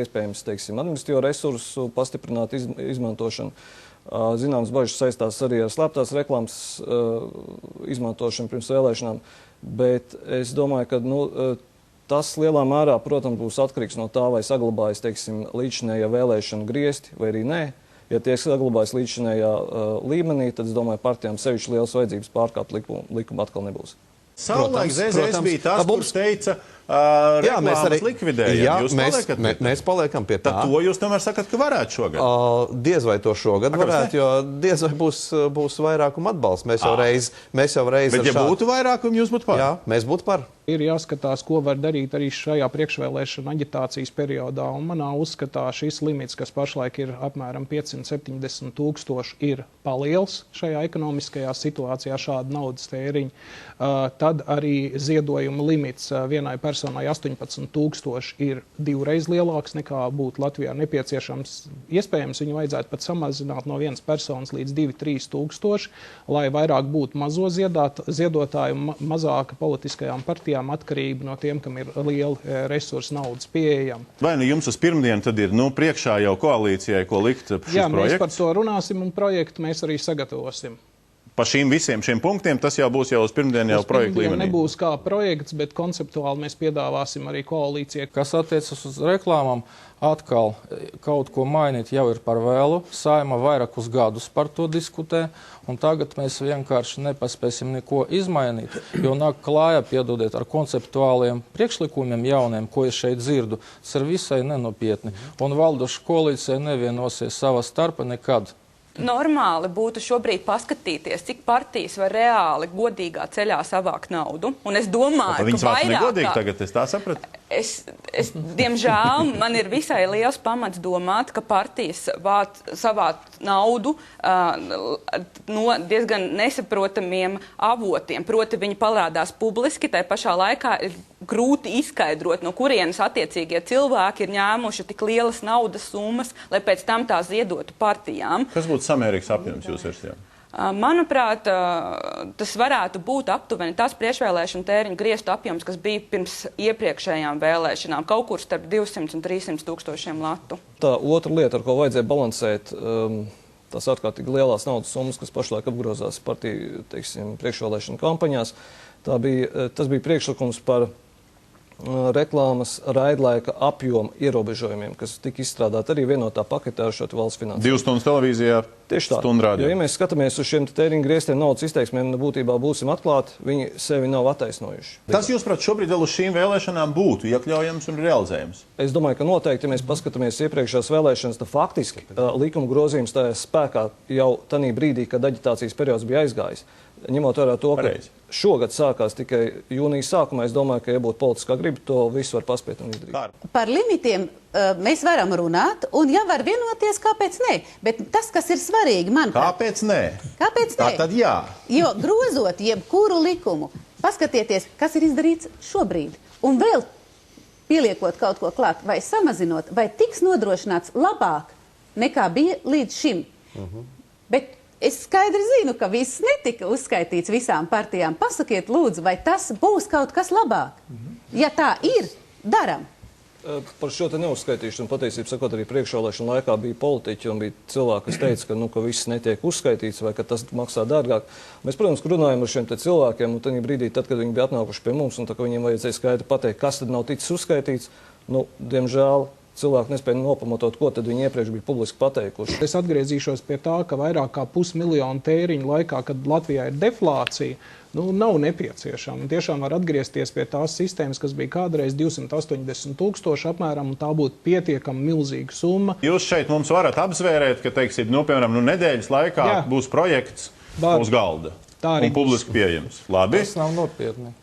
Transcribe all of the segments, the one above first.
iespējams, teiksim, administratīvo resursu pastiprināt izmantošanu. Zināms, bažas saistās arī ar slēptās reklāmas izmantošanu pirms vēlēšanām, bet es domāju, ka tas lielā mērā, protams, būs atkarīgs no tā, vai saglabājas, teiksim, līdzinējā vēlēšana griezti vai arī nē. Ja tie saglabājas līdzinējā līmenī, tad, es domāju, partijām sevišķi lielas vajadzības pārkāpt likumu atkal nebūs. Savulaik ZZS bija tas, kurš teica, reklāmas likvidējam. Mēs paliekam pie tā. Tad to jūs tomēr sakat, ka varētu šogad? Diez vai to šogad varētu, jo diez vai būs vairākuma atbalsts. Mēs jau reiz Bet ja būtu vairākumi, jūs būtu par? Jā, mēs būtu par. Ir jāskatās, ko var darīt arī šajā priekšvēlēšana aģitācijas periodā, un manā uzskatā šis limits, kas pašlaik ir apmēram 570 000, ir paliels šajā ekonomiskajā situācijā šāda naudas tēriņa. Tad arī ziedojuma limits vienai personai 18 000 ir divreiz lielāks nekā būtu Latvijā nepieciešams. Iespējams, viņu vajadzētu pat samazināt no vienas personas līdz 2–3 000, lai vairāk būtu mazo ziedotāju, mazāka politiskajām partijām atkarība no tiem, kam ir liela resursu naudas pieejama. Vai jums uz pirmdienu tad ir priekšā jau koalīcijai, ko likt šis projekts? Jā, mēs par to runāsim un projektu mēs arī sagatavosim. Pa visiem šiem punktiem tas jau būs uz pirmdienu jau projektu līmenī? Nebūs kā projekts, bet konceptuāli mēs piedāvāsim arī koalīcijai. Kas attiecas uz reklāmām, atkal kaut ko mainīt jau ir par vēlu. Saima vairākus gadus par to diskutē, un tagad mēs vienkārši nepaspēsim neko izmainīt, jo nāk klājā, piedodiet, ar konceptuāliem priekšlikumiem jauniem, ko es šeit dzirdu. Tas ir visai nenopietni, un valdoša koalīcija nevienosies savā starpā nekad. Normāli būtu šobrīd paskatīties, cik partijas var reāli godīgā ceļā savākt naudu. Un es domāju, ka viņas vārds negodīgi tagad, es tā sapratu? Diemžēl, man ir visai liels pamats domāt, ka partijas savāc naudu no diezgan nesaprotamiem avotiem. Proti viņi parādās publiski, tai pašā laikā ir grūti izskaidrot, no kurienes attiecīgie cilvēki ir ņēmuši tik lielas naudas summas, lai pēc tam tās ziedotu partijām. Kas būtu samērīgs apjoms jūs versijā? Manuprāt, tas varētu būt aptuveni tas priekšvēlēšana tēriņu griestu apjoms, kas bija pirms iepriekšējām vēlēšanām, kaut kur starp 200 un 300 tūkstošiem latu. Tā otra lieta, ar ko vajadzēja balansēt, tās ārkārtīgi lielās naudas summas, kas pašlaik apgrozās partiju, teiksim, priekšvēlēšana kampaņās, tas bija priekšlikums par reklāmas raidlaika apjoma ierobežojumiem, kas tika izstrādāti arī vienotā paketē ar šo valsts finansējumu. 2 stundas televīzijā, stundu rādījumā. Jo, ja mēs skatāmies uz šiem tēriņu grieztiem naudas izteiksmēm, būtībā būsim atklāti, viņi sevi nav attaisnojuši. Tas, jūsuprāt, šobrīd vēl uz šīm vēlēšanām būtu iekļaujams un realizējams? Es domāju, ka noteikti, ja mēs paskatāmies iepriekšējās vēlēšanas, tad faktiski likuma grozījums stājās spēkā jau tanī brīdī, kad aģitācijas periods bija aizgājis. Ņemot vērā to, ka šogad sākās tikai jūnijas sākumā, es domāju, ka, ja būtu politiskā griba, to visu var paspēt un izdarīt. Par limitiem mēs varam runāt, un ja var vienoties, kāpēc nē? Bet tas, kas ir svarīgi, manuprāt... Kāpēc nē? Kāpēc nē? Tā tad jā. Jo grozot jebkuru likumu, paskatieties, kas ir izdarīts šobrīd, un vēl pieliekot kaut ko klāt, vai samazinot, vai tiks nodrošināts labāk nekā bija līdz šim. Bet es skaidri zinu, ka viss netika uzskaitīts visām partijām. Pasakiet, lūdzu, vai tas būs kaut kas labāk? Ja tā ir, daram. Par šo te neuzskaitīšu, un patiesībā sakot, arī priekšvēlēšana laikā bija politiķi un bija cilvēki, kas teica, ka viss netiek uzskaitīts vai ka tas maksā dārgāk. Mēs, protams, runājam ar šiem te cilvēkiem, un tajā brīdī, tad, kad viņi bija atnākuši pie mums, un tā, ka viņiem vajadzēja skaidri pateikt, kas tad nav ticis uzskaitīts, diemžēl cilvēki nespēja nopamatot, ko tad viņi iepriekš bija publiski pateikuši. Es atgriezīšos pie tā, ka vairāk kā 500 000 tēriņu laikā, kad Latvijā ir deflācija, nav nepieciešama. Tiešām var atgriezties pie tās sistēmas, kas bija kādreiz 280 000 apmēram, un tā būtu pietiekama milzīga summa. Jūs šeit mums varat apzvērēt, ka, teiksim, piemēram, nedēļas laikā būs projekts uz galda un publiski pieejams. Labi? Tas nav nopietni.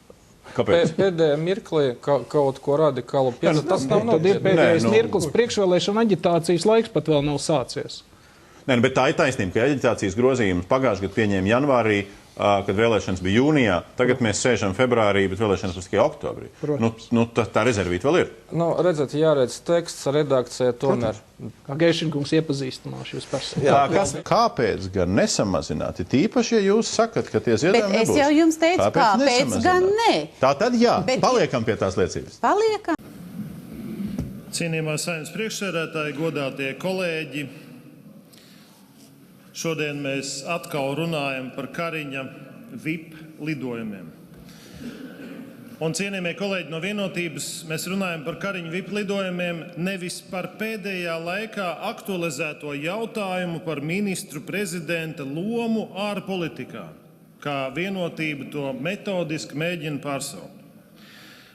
Kāpēc? Pēdējā mirklī kaut ko radikālu piedāvāt. Tas nav nopietni. Tad ir pēdējais mirklis, priekšvēlēšana aģitācijas laiks pat vēl nav sācies. Nē, bet tā ir taisnība, ka aģitācijas grozījums pagājušajā gadā pieņēma janvārī, kad vēlēšanas bija jūnijā. Tagad mēs sēžam februārī, bet vēlēšanas būs tikai oktobrī. Tā rezervīta vēl ir. Redzat, jāredz teksts, redakcija tomēr. Kā Geišinkungs iepazīstināšu jūs personīgi. Kāpēc gan nesamazināt? Tīpaši, ja jūs sakat, ka tie ziedojumi nebūs. Bet es jau jums teicu, kāpēc gan nē. Tā tad jā, paliekam pie tās liecības. Paliekam. Cienījamā Saeimas priekšsēdētāji, godātie kolēģi, šodien mēs atkal runājam par Kariņa VIP lidojumiem. Un, cienījamie kolēģi no Vienotības, mēs runājam par Kariņa VIP lidojumiem nevis par pēdējā laikā aktualizēto jautājumu par ministru prezidenta lomu ārpolitikā, kā Vienotība to metodiski mēģina pārsaukt.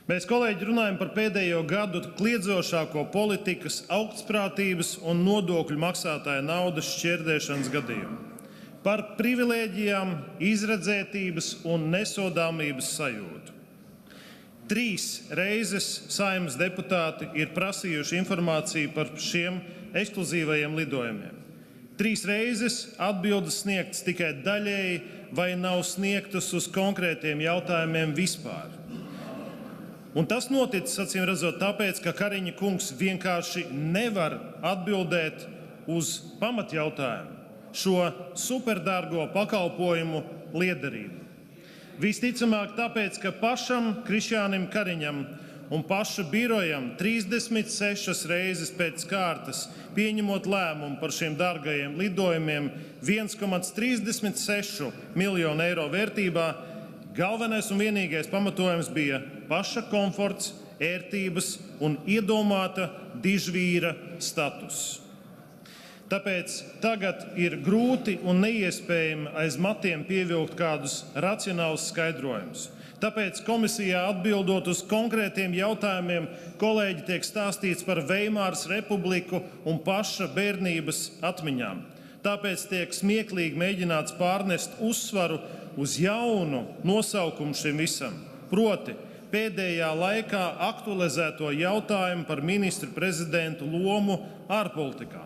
Mēs, kolēģi, runājam par pēdējo gadu kliedzošāko politikas, augstprātības un nodokļu maksātāja naudas šķērdēšanas gadījumu. Par privilēģijām, izredzētības un nesodāmības sajūtu. 3 reizes Saeimas deputāti ir prasījuši informāciju par šiem ekskluzīvajiem lidojumiem. 3 reizes atbildes sniegtas tikai daļēji vai nav sniegtas uz konkrētiem jautājumiem vispār. Un tas noticis, acīm redzot, tāpēc, ka Kariņa kungs vienkārši nevar atbildēt uz pamatjautājumu šo superdārgo pakalpojumu liederību. Visticamāk tāpēc, ka pašam Krišjānim Kariņam un paša birojam 36 reizes pēc kārtas pieņemot lēmumu par šiem dārgajiem lidojumiem 1,36 miljonu eiro vērtībā, galvenais un vienīgais pamatojums bija paša komforts, ērtības un iedomāta dižvīra status. Tāpēc tagad ir grūti un neiespējami aiz matiem pievilkt kādus racionālus skaidrojumus. Tāpēc komisijā atbildot uz konkrētiem jautājumiem, kolēģi tiek stāstīts par Veimāras republiku un paša bērnības atmiņām. Tāpēc tiek smieklīgi mēģināts pārnest uzsvaru uz jaunu nosaukumu šim visam, proti pēdējā laikā aktualizēto jautājumu par ministru prezidentu lomu ārpolitikā.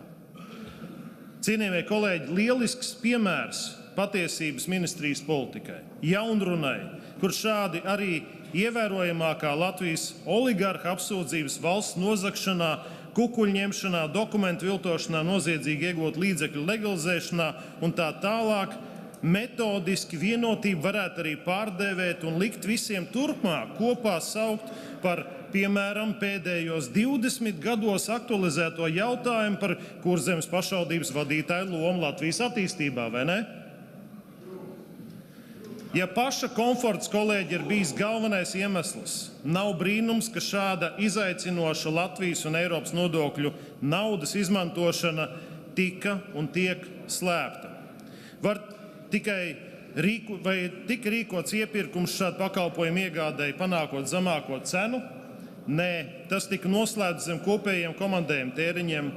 Cienījamie kolēģi, lielisks piemērs patiesības ministrijas politikai, jaunrunai, kur šādi arī ievērojamākā Latvijas oligarha apsūdzības valsts nozagšanā, kukuļņemšanā, dokumentu viltošanā, noziedzīgi iegūt līdzekļu legalizēšanā un tā tālāk, metodiski Vienotību varētu arī pārdēvēt un likt visiem turpmāk kopā saukt par, piemēram, pēdējos 20 gados aktualizēto jautājumu par Kurzemes pašvaldības vadītāju lomu Latvijas attīstībā, vai ne? Ja paša komforts, kolēģi, ir bijis galvenais iemesls, nav brīnums, ka šāda izaicinoša Latvijas un Eiropas nodokļu naudas izmantošana tika un tiek slēpta. Var tika rīkots iepirkums šādu pakalpojumu iegādēji, panākot zemāko cenu? Nē, tas tika noslēgts zem kopējiem komandējiem tēriņiem.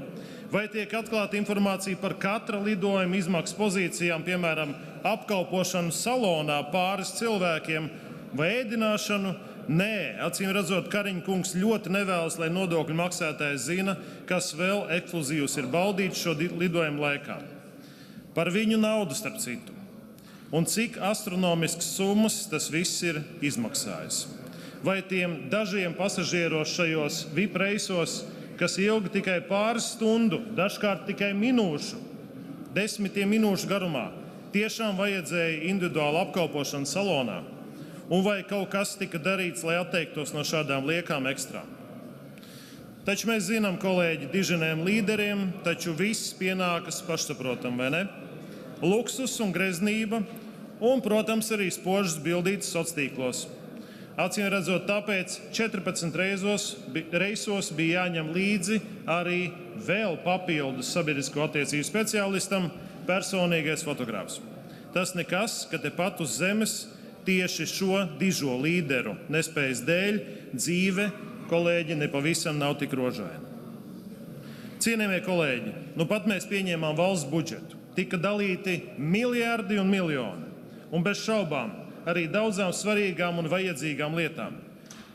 Vai tiek atklāta informācija par katra lidojuma izmaksu pozīcijām, piemēram, apkalpošanu salonā pāris cilvēkiem vai ēdināšanu? Nē, acīm redzot, Kariņa kungs ļoti nevēlas, lai nodokļu maksātājs zina, kas vēl ekskluzīvs ir baudīts šo lidojumu laikā. Par viņu naudu, starp citu. Un cik astronomiskas summas tas viss ir izmaksājis. Vai tiem dažiem pasažieros šajos VIP reisos, kas ilga tikai pāris stundu, dažkārt tikai minūšu, 10 minūšu garumā, tiešām vajadzēja individuālu apkalpošanu salonā? Un vai kaut kas tika darīts, lai atteiktos no šādām liekām ekstrām? Taču mēs zinām, kolēģi, diženiem līderiem, taču viss pienākas pašsaprotam, vai ne? Luksus un greznība un, protams, arī spožas bildītas sociālos tīklos. Acīm redzot, tāpēc 14 reisos bija jāņem līdzi arī vēl papildus sabiedrisko attiecību speciālistam personīgais fotogrāfs. Tas nekas, ka tepat uz zemes tieši šo dižo līderu nespējas dēļ dzīve, kolēģi, nepavisam nav tik rožaina. Cienījamie kolēģi, nu pat mēs pieņēmām valsts budžetu. Tika dalīti miljardi un miljoni, un bez šaubām arī daudzām svarīgām un vajadzīgām lietām.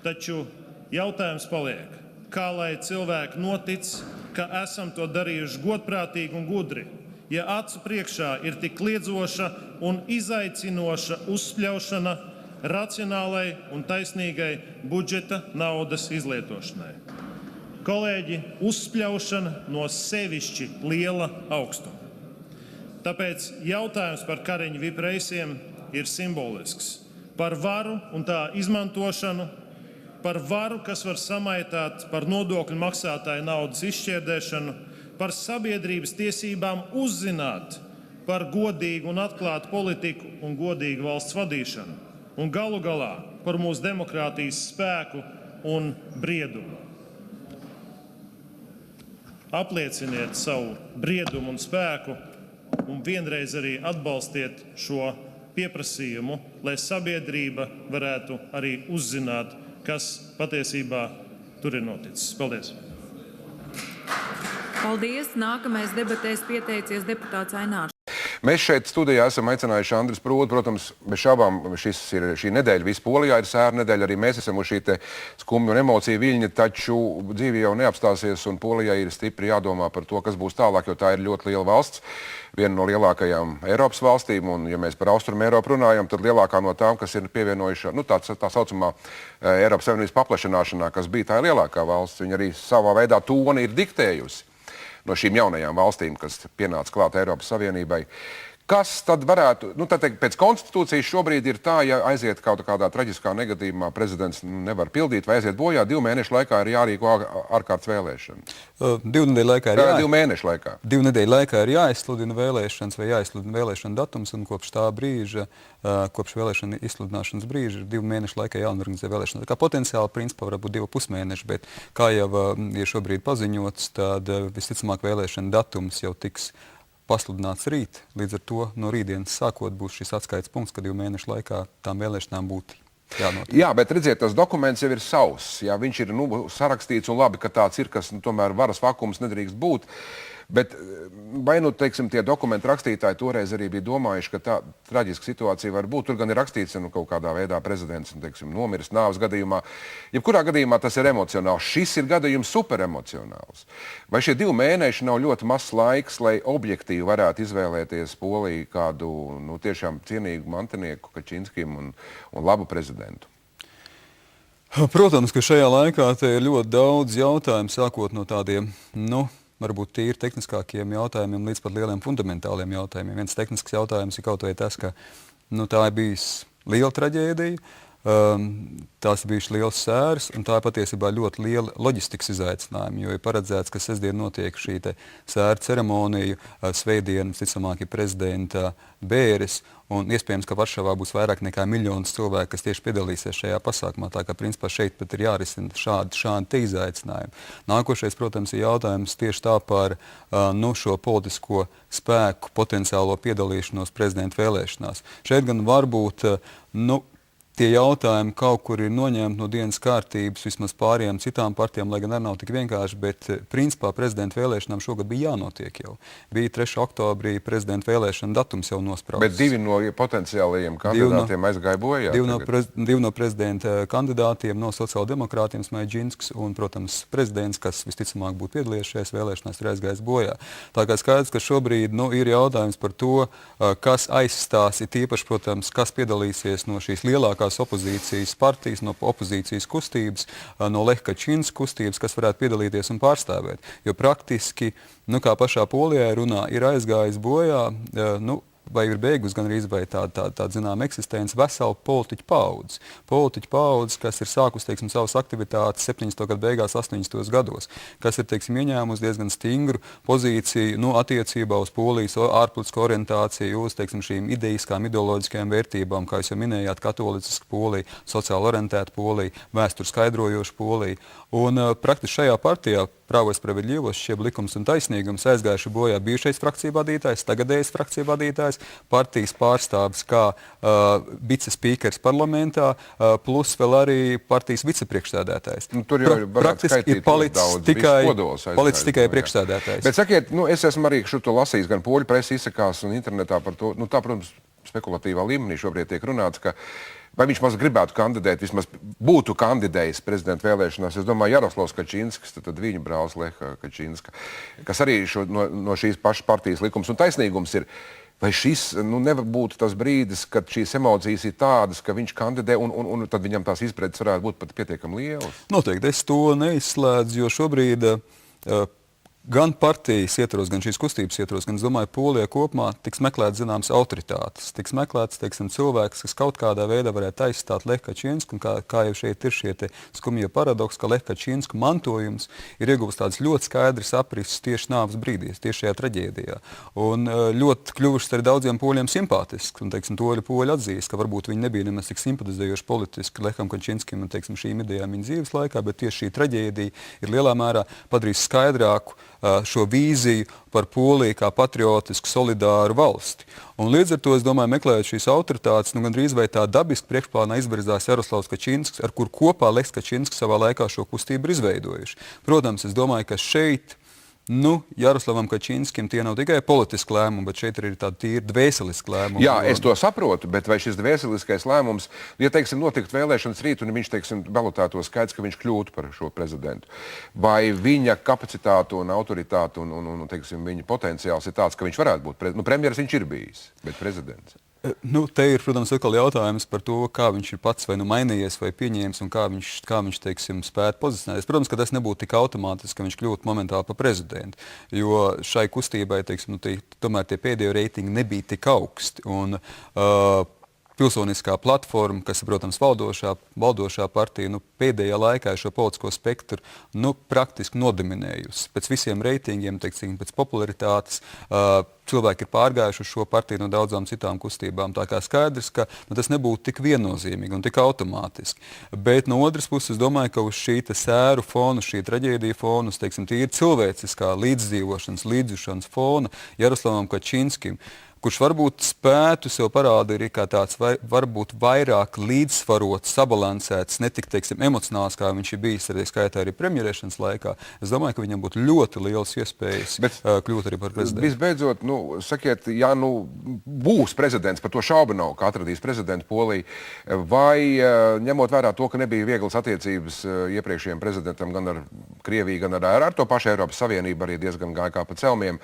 Taču jautājums paliek, kā lai cilvēki notic, ka esam to darījuši godprātīgi un gudri, ja acu priekšā ir tik kliedzoša un izaicinoša uzspļaušana racionālai un taisnīgai budžeta naudas izlietošanai. Kolēģi, uzspļaušana no sevišķi liela augstuma. Tāpēc jautājums par Kariņa VIP reisiem ir simbolisks. Par varu un tā izmantošanu, par varu, kas var samaitāt, par nodokļu maksātāju naudas izšķērdēšanu, par sabiedrības tiesībām uzzināt par godīgu un atklātu politiku un godīgu valsts vadīšanu, un galu galā par mūsu demokrātijas spēku un briedumu. Aplieciniet savu briedumu un spēku un vienreiz arī atbalstiet šo pieprasījumu, lai sabiedrība varētu arī uzzināt, kas patiesībā tur ir noticis. Paldies! Paldies! Nākamais debatēs pieteicies deputāts Ainārs. Mēs šeit studijā esam aicinājuši Andris Prūdu. Protams, bez šaubām šī nedēļa visa Polijā ir sēra nedēļa. Arī mēs esam uz šī skumju un emociju viļņa, taču dzīve jau neapstāsies un Polijai ir stipri jādomā par to, kas būs tālāk, jo tā ir ļoti liela valsts. Viena no lielākajām Eiropas valstīm, un ja mēs par Austrumu Eiropu runājam, tad lielākā no tām, kas ir pievienojušā, tā saucamā Eiropas Savienības paplašanāšanā, kas bija tā lielākā valsts, viņa arī savā veidā toni ir diktējusi no šīm jaunajām valstīm, kas pienāca klāt Eiropas Savienībai. Kas tad varētu, pēc konstitūcijas šobrīd ir tā, ja aiziet kaut kādā traģiskā negadījumā, prezidents nevar pildīt vai aiziet bojā, 2 mēnešu laikā ir jārīko ārkārtas vēlēšanas? 2 nedēļu laikā ir 2 mēnešu laikā. 2 nedēļu laikā ir jāizsludina vēlēšanas vai jāizsludina vēlēšana datums, un kopš tā brīža, kopš vēlēšana izsludināšanas brīža, 2 mēnešu laikā jāorganizē vēlēšanas. Tā kā potenciāli principā var būt 2,5 mēneši, bet kā jau ir šobrīd paziņots, tad visticamāk vēlēšana datums jau tiks pasludināts rīt. Līdz ar to no rītdienas sākot būs šis atskaites punkts, kad 2 mēnešu laikā tām vēlēšanām būtu jānotiek. Jā, bet redziet, tas dokuments jau ir sauss. Jā, viņš ir sarakstīts un labi, ka tāds ir, kas tomēr varas vakums nedrīkst būt. Bet vai tie dokumentu rakstītāji toreiz arī bija domājuši, ka tā traģiska situācija var būt? Tur gan ir rakstīts, kaut kādā veidā prezidents nomiris nāves gadījumā. Jebkurā gadījumā tas ir emocionāls. Šis ir gadījums superemocionāls. Vai šie 2 mēneši nav ļoti mazs laiks, lai objektīvi varētu izvēlēties Poliju kādu tiešām cienīgu mantinieku Kačinskim un labu prezidentu? Protams, ka šajā laikā te ir ļoti daudz jautājumu, sākot no tādiem, varbūt tīri tehniskākiem jautājumiem līdz pat lieliem fundamentāliem jautājumiem. Viens tehnisks jautājums ir kaut vai tas, ka tā ir bijis liela traģēdija, tās ir bijušas liels sēras, un tā ir patiesībā ļoti liela loģistikas izaicinājuma, jo ir paredzēts, ka sestdien notiek šī sēra ceremonija, svētdien, ticamāk, ir prezidenta bēres, un iespējams, ka Varšavā būs vairāk nekā 1 miljons cilvēku, kas tieši piedalīsies šajā pasākumā. Tā kā principā šeit pat ir jārisina šādi izaicinājumi. Nākošais, protams, ir jautājums tieši tā par šo politisko spēku potenciālo piedalīšanos prezidenta vēlēšanās. Šeit gan varbūt tie jautājumi kaut kur ir noņemti no dienas kārtības vismaz pārējām citām partijām, lai gan arī nav tik vienkārši, bet principā prezidenta vēlēšanām šogad bija jānotiek jau. Bija 3. oktobrī prezidenta vēlēšana datums jau nosprausts. Bet 2 no potenciālajiem kandidātiem aizgāja bojā? 2 no prezidenta kandidātiem, no sociāldemokrātiem, Smaidžinsks un, protams, prezidents, kas visticamāk būtu piedalījies šajās vēlēšanās, ir aizgājis bojā. Tā kā skaidrs, ka šobrīd ir jautājums par to, kas aizstās, ir tīpaši, protams, kas piedalīsies no šīs lielākās opozīcijas partijas, no opozīcijas kustības, no Leha Kačinska kustības, kas varētu piedalīties un pārstāvēt. Jo praktiski, kā pašā Polijā runā, ir aizgājis bojā, vai ir beigus gan arī vai tāda zinām eksistence vesela politiķu paudze. Politiķu paudze, kas ir sākus, savas aktivitātes 70. gadu beigās, 80. gados, kas ir, ieņēmusi diezgan stingru pozīciju, attiecībā uz Polijas ārpolitisko orientāciju, uz, šīm idejiskām, ideoloģiskajām vērtībām, kā jūs jau minējāt, katolicisku Poliju, sociāli orientētu Poliju, vēsturi skaidrojošu Poliju. Un praktiski šajā partijā Pravo i Spravedljivost, jeb likums un taisnīgums, aizgājuši bojā bijušais frakciju vadītājs, tagadējais frakciju vadītājs, partijas pārstāvis kā vicespīkers parlamentā, plus vēl arī partijas vicepriekšsēdētājs. Tur jau praktiski ir palicis tikai priekšsēdētājs. Bet sakiet, es esmu arī šo lasījis, gan poļu presi izsakās un internetā par to, tā, protams, spekulatīvā līmenī šobrīd tiek runāts, ka vai viņš maz gribētu kandidēt, vismaz būtu kandidējis prezidenta vēlēšanās. Es domāju, Jaroslavs Kačinsks, tad viņa brālis Leha Kačinska, kas arī no šīs pašas partijas likums un taisnīgums ir. Vai šis nevar būt tas brīdis, kad šīs emocijas ir tādas, ka viņš kandidē un tad viņam tās izpratnes varētu būt pat pietiekami lielas? Noteikti, es to neizslēdzu, jo šobrīd gan partijas ietvaros, gan šīs kustības ietvaros, gan, es domāju, Polijā kopumā tiks meklēts zināmas autoritātes. Tiks meklēts, teiksim, cilvēks, kas kaut kādā veidā varētu aizstāt Lehu Kačinsku, un kā jau šeit ir šie skumjie paradoksi, ka Lehu Kačinsku mantojums ir ieguvis tādas ļoti skaidras aprises tieši nāves brīdī, tieši šajā traģēdijā. Un ļoti kļuvušas arī daudziem poļiem simpātisks, un, teiksim, poļi atzīst, ka varbūt viņi nebija nemaz tik simpatizējoši politiski Leham Kačinskim un, teiksim, šīm idejām viņa dzīves laikā, bet tieši šī traģēdija ir lielā mērā padarījis skaidrāku šo vīziju par Poliju kā patriotisku, solidāru valsti. Un līdz ar to, es domāju, meklējot šīs autoritātes, gandrīz vai tā dabiski priekšplānā izvirzās Jaroslavs Kačinsks, ar kur kopā Lehs Kačinsks savā laikā šo kustību ir izveidojuši. Protams, es domāju, ka šeit Jaroslavam Kačinskim tie nav tikai politiski lēmumi, bet šeit ir tādi tīri dvēseliski lēmumi. Jā, es to saprotu, bet vai šis dvēseliskais lēmums, ja, teiksim, notikt vēlēšanas rīt un viņš, teiksim, balotēto skaidrs, ka viņš kļūtu par šo prezidentu, vai viņa kapacitāte un autoritāte un teiksim, viņa potenciāls ir tāds, ka viņš varētu būt premjeras viņš ir bijis, bet prezidents? Te ir, protams, atkal jautājums par to, kā viņš ir pats vai mainījies vai pieņēmis un kā viņš teiksim, spētu pozicionēties. Protams, ka tas nebūtu tik automātiski, ka viņš kļūtu momentāli par prezidentu, jo šai kustībai, teiksim, tomēr tie pēdējo reitingi nebija tik augsti. Un, pilsoniskā platforma, kas ir, protams, valdošā partija, pēdējā laikā šo politisko spektru praktiski nodominējusi. Pēc visiem reitingiem, teiksim, pēc popularitātes, cilvēki ir pārgājuši uz šo partiju no daudzām citām kustībām. Tā kā skaidrs, ka tas nebūtu tik viennozīmīgi un tik automātiski. Bet no otras puses, es domāju, ka uz šī sēru fona, šī traģēdija fona, teiksim, tīri cilvēciskā līdzdzīvošanas, līdzjušanas fona Jaroslavam Kačinskim, kurš varbūt spētu sev parādīt kā tāds varbūt vairāk līdzsvarots, sabalansēts, ne tik, teiksim, emocionāls, kā viņš ir bijis arī premjerēšanas laikā. Es domāju, ka viņam būtu ļoti liels iespējas kļūt arī par prezidentu. Visbeidzot, sakiet, ja būs prezidents, par to šaubu nav, ka atradīs prezidentu Poliju, vai ņemot vērā to, ka nebija vieglas attiecības iepriekšējiem prezidentam gan ar Krieviju, gan ar to pašu Eiropas Savienību, arī diezgan gāja kā pa celmiem,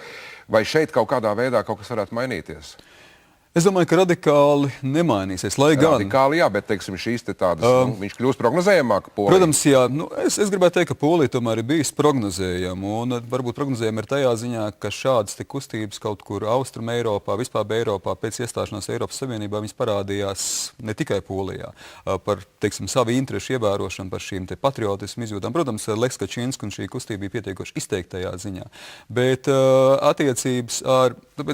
vai šeit kaut kādā veidā kaut kas varētu mainīties? Es domāju, ka radikāli nemainīsies. Radikāli, jā, bet, teiksim, šīs tādas, viņš kļūst prognozējamāk Polija. Protams, jā. Es gribētu teikt, ka Polija tomēr ir bijis prognozējama. Un varbūt prognozējama ir tajā ziņā, ka šādas kustības kaut kur Austrum Eiropā, vispār Eiropā, pēc iestāšanās Eiropas Savienībā, viņas parādījās ne tikai Polijā. Par, teiksim, savu interešu ievērošanu, par šīm patriotismu izjūtām. Protams, Lehs Kačinskis un šī kustība bija pietiekoši izteiktajā ziņā. Bet tāpēc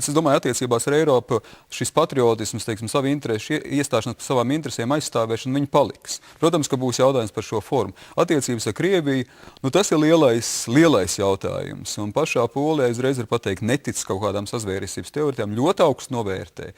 es domāju, attiecībās ar Eiropu šis patriotisms, teiksim, savu interešu, iestāšanās par savām interesēm aizstāvēšanu, viņi paliks. Protams, ka būs jautājums par šo formu. Attiecības ar Krieviju, tas ir lielais jautājums. Un pašā Polijā uzreiz var pateikt, netic kaut kādām sazvērestības teorijām, ļoti augstu novērtē,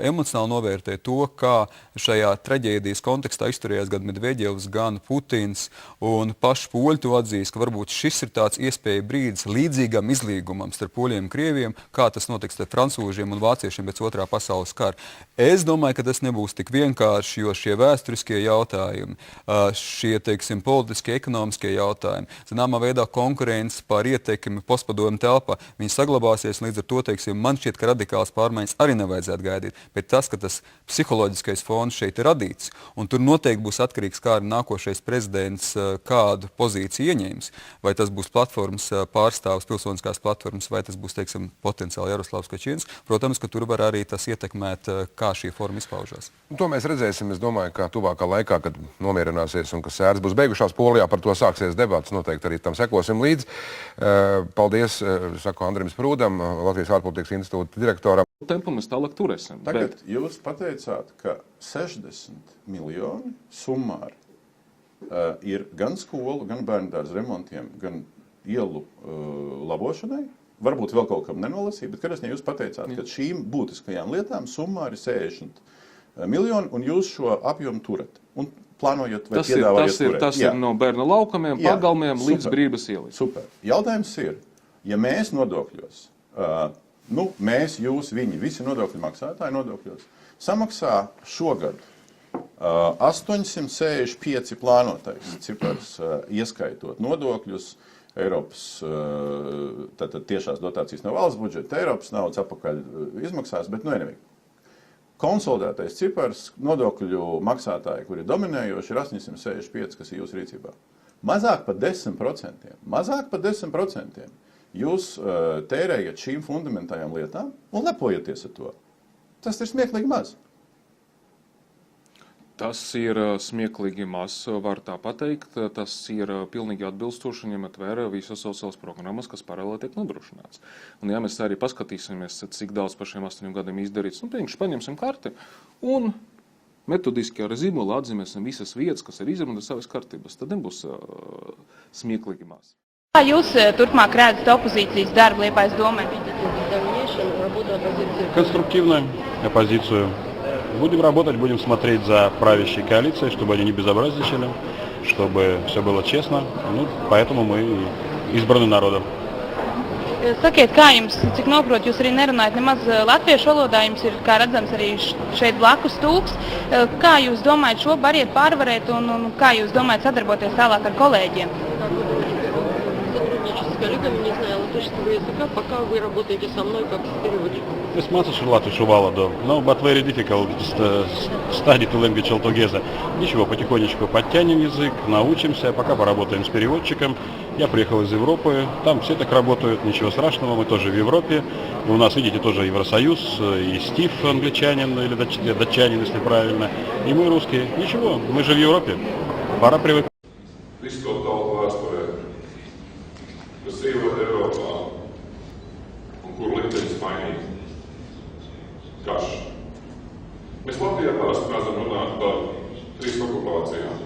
emocionāli novērtē to, kā šajā traģēdijas kontekstā izturējās gan Medvedjevs, gan Putins, un paši poļi to atzīst, ka varbūt šis ir tāds iespēja brīdis līdzīgam izlīgumam starp poļiem un krieviem, kā tas notiks starp francūžiem un vāciešiem pēc otrā pasaules kara. Es domāju, ka tas nebūs tik vienkārši, jo šie vēsturiskie jautājumi, šie, teiksim, politiskie, ekonomiskie jautājumi, zināmā veidā konkurence par ietekmi postpadomu telpā, viņi saglabāsies, līdz ar to, teiksim, man šķiet, ka radikāls pārmaiņas arī nevajadzētu gaidīt, bet tas, ka tas psiholoģiskais fons šeit ir radīts, un tur noteikti būs atkarīgs, kā arī nākošais prezidents kādu pozīciju ieņēmis, vai tas būs platformas pārstāvs, pilsoniskās platformas, vai tas būs, teiksim, potenciāli Jaroslavs Kačinskis, protams, ka tur var arī tas ietekmēt, kā šī forma izpaužās. To mēs redzēsim, es domāju, ka tuvākā laikā, kad nomierināsies un ka sēras būs beigušās Polijā, par to sāksies debats, noteikti arī tam sekosim līdz. Paldies, saku Andrim Sprūdam, Latvijas ārpolitikas institūta direktoram. Tempu mēs tālāk turēsim. Tagad jūs pateicāt, ka 60 miljoni summāri ir gan skolu, gan bērndārza remontiem, gan ielu labošanai. Varbūt vēl kaut kam nenolasīja, bet kad jūs pateicāt, ka šīm būtiskajām lietām summā ir 60 miljoni, un jūs šo apjomu turat. Un plānojat vai piedāvājat turēt. Tas ir no bērnu laukumiem, pagalmiem līdz Brīvības ielai. Super. Jautājums ir, ja mēs nodokļos, mēs, jūs, viņi, visi nodokļu maksātāji nodokļos, samaksā šogad 865 plānotais cipars, ieskaitot nodokļus, Eiropas tiešās dotācijas no valsts budžeta, Eiropas naudas apakaļ izmaksās, bet vienīgi. Konsolidētais cipars nodokļu maksātāji, kuri dominējoši, ir 865, kas ir jūsu rīcībā. Mazāk par 10%. jūs tērējat šīm fundamentālajām lietām un lepojaties ar to. Tas ir smieklīgi maz. Tas ir smieklīgi maz, var tā pateikt. Tas ir pilnīgi atbilstoši, ņemot vērā visas sociālās programmas, kas paralēli tiek nodrošināts. Un ja mēs arī paskatīsimies, cik daudz par šiem 8 gadiem izdarīts, paņemsim karti un metodiski ar zīmolu atzīmēsim visas vietas, kas ir izrunātas savas kārtības, tad nebūs smieklīgi maz. Kā jūs turpmāk redzat opozīcijas darbu Liepājas domē? Конструктивную оппозицию. Будем работать, будем смотреть за правящей коалицией, чтобы они не безобразничали, чтобы все было честно. Поэтому мы избраны народом. Sakiet, kā jums, cik noprot, jūs arī nerunājat nemaz latviešu valodā, jums ir, kā redzams, arī šeit blakus tūks. Kā jūs domājat šo barjeru pārvarēt un kā jūs domājat sadarboties tālāk ar kolēģiem? С коллегами, не знаю латышского языка, пока вы работаете со мной как с переводчиком. Es mācos latviešu valodu, but very difficult study to language altogether. Ничего, потихонечку подтянем язык, научимся, пока поработаем с переводчиком. Я приехал из Европы, там все так работают, ничего страшного, мы тоже в Европе. У нас, видите, тоже Евросоюз, и Стив англичанин или датчанин, если правильно, и мы русские. Ничего, мы же в Европе, pара привыкнуть. Dzīvot Eiropā, un kur liktenis mainīt karš. Mēs Latvijā parasti mēdzam runāt par 3 okupācijām.